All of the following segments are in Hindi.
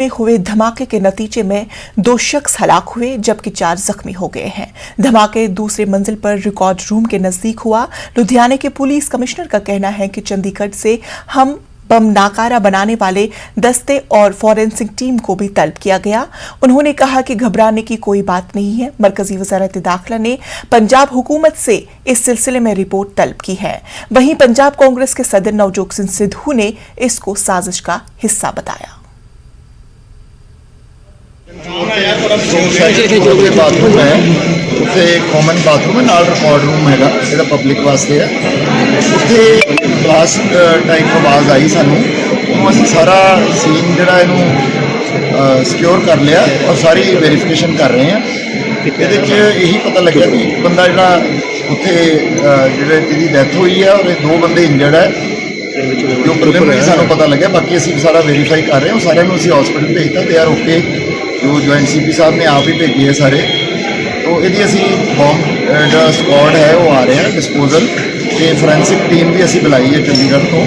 में हुए धमाके के नतीजे में 2 शख्स हलाक हुए जबकि 4 जख्मी हो गए हैं। धमाके दूसरे मंजिल पर रिकॉर्ड रूम के नजदीक हुआ। लुधियाना के पुलिस कमिश्नर का कहना है कि चंडीगढ़ से हम बम नाकारा बनाने वाले दस्ते और फॉरेंसिक टीम को भी तलब किया गया। उन्होंने कहा कि घबराने की कोई बात नहीं है। मरकजी वजारत दाखिला ने पंजाब हुकूमत से इस सिलसिले में रिपोर्ट तलब की है। वहीं पंजाब कांग्रेस के सदर नवजोत सिंह सिद्धू ने इसको साजिश का हिस्सा बताया। जो बाथरूम है उत्थे कॉमन बाथरूम है, नाल रिकॉर्ड रूम है जो पब्लिक वास्ते है। उत्थे ब्लास्ट टाइप आवाज़ आई सानू, असीं सारा सीन जिहड़ा इहनूं सिक्योर कर लिया और सारी वेरीफिकेशन कर रहे हैं। इहदे च यही पता लग्या कि एक बंदा जिहड़ा उत्थे जिहदी डेथ हुई है और 2 बंदे इंजर्ड है, जो प्रिलिमिनरी सानू पता लग्या। बाकी असीं सारा वेरीफाई कर रहे हैं, सारिਆਂ ਨੂੰ ਅਸੀਂ हॉस्पिटल भेजता ते यार ओके। जो जॉइंट CP साहब ने आप ही भेजे है सारे, तो यदि असी बॉम्ब जो स्क्वाड है वो आ रहे हैं डिस्पोजल, तो फोरेंसिक टीम भी असी बुलाई है चंडीगढ़ को।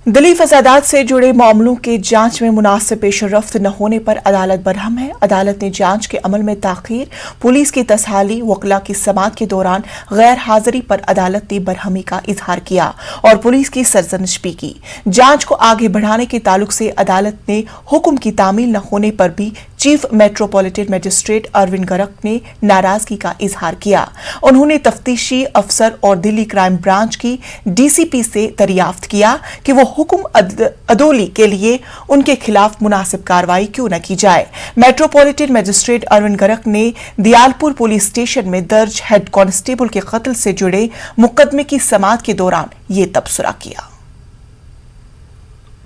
दिल्ली फसादात से जुड़े मामलों के जांच में मुनासिब पेशरफ्त न होने पर अदालत बरहम है। अदालत ने जांच के अमल में ताखीर, पुलिस की तसहाली, वकला की समाअत के दौरान गैर हाजिरी पर अदालत ने बरहमी का इजहार किया और पुलिस की सरजनिश भी की। जांच को आगे बढ़ाने के ताल्लुक से अदालत ने हुक्म की तामील न होने पर भी chief metropolitan magistrate Arvind Garg ने नाराजगी का इजहार किया। उन्होंने तफ्तीशी अफसर और दिल्ली क्राइम ब्रांच की DCP से दरियाफ्त किया कि वो हुक्म अदोली के लिए उनके खिलाफ मुनासिब कार्रवाई क्यों न की जाए। मेट्रोपॉलिटन मजिस्ट्रेट अरविंद गर्ग ने दियालपुर पुलिस स्टेशन में दर्ज हेड कांस्टेबल के कत्ल से जुड़े मुकदमे की समाअत के दौरान ये तबसरा किया।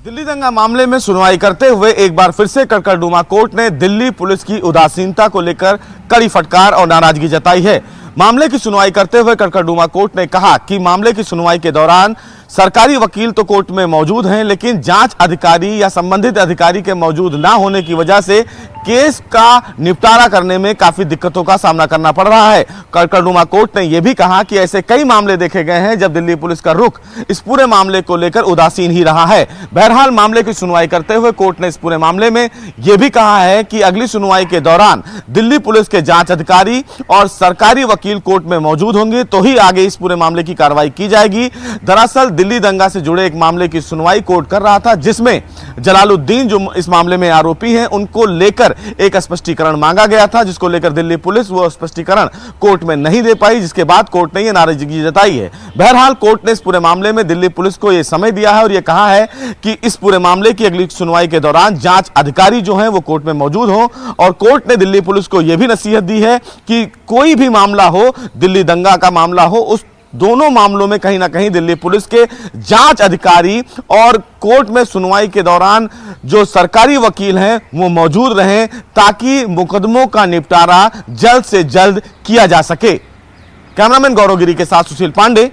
दिल्ली दंगा मामले में सुनवाई करते हुए एक बार फिर से कड़कड़डूमा कोर्ट ने दिल्ली पुलिस की उदासीनता को लेकर कड़ी फटकार और नाराजगी जताई है। मामले की सुनवाई करते हुए कड़कड़डूमा कोर्ट ने कहा कि मामले की सुनवाई के दौरान सरकारी वकील तो कोर्ट में मौजूद हैं, लेकिन जांच अधिकारी या संबंधित अधिकारी के मौजूद ना होने की वजह से केस का निपटारा करने में काफी दिक्कतों का सामना करना पड़ रहा है। कड़कड़डूमा कोर्ट ने यह भी कहा कि ऐसे कई मामले देखे गए हैं जब दिल्ली पुलिस का रुख इस पूरे मामले को लेकर उदासीन ही रहा है। बहरहाल मामले की सुनवाई करते हुए कोर्ट ने इस पूरे मामले में यह भी कहा है कि अगली सुनवाई के दौरान दिल्ली पुलिस के जांच अधिकारी और सरकारी वकील कोर्ट में मौजूद होंगे तो ही आगे इस पूरे मामले की कार्रवाई की जाएगी। दरअसल दिल्ली दंगा से जुड़े एक मामले की सुनवाई कोर्ट कर रहा था, जिसमें जलालुद्दीन जो इस मामले में आरोपी हैं उनको लेकर एक स्पष्टीकरण मांगा गया था, जिसको लेकर दिल्ली पुलिस वो स्पष्टीकरण कोर्ट में नहीं दे पाई, जिसके बाद कोर्ट ने यह नाराजगी जताई है। बहरहाल कोर्ट ने इस पूरे मामले में दिल्ली पुलिस को यह समय दिया है और यह कहा है कि इस पूरे मामले की अगली सुनवाई के दौरान जांच अधिकारी जो हैं वो कोर्ट में मौजूद हों और कोर्ट ने दिल्ली पुलिस को यह भी नसीहत दी है कि कोई भी मामला हो, दिल्ली दंगा का मामला हो, उस दोनों मामलों में कहीं ना कहीं दिल्ली पुलिस के जांच अधिकारी और कोर्ट में सुनवाई के दौरान जो सरकारी वकील हैं वो मौजूद रहें ताकि मुकदमों का निपटारा जल्द से जल्द किया जा सके। कैमरामैन गौरव गिरी के साथ सुशील पांडे।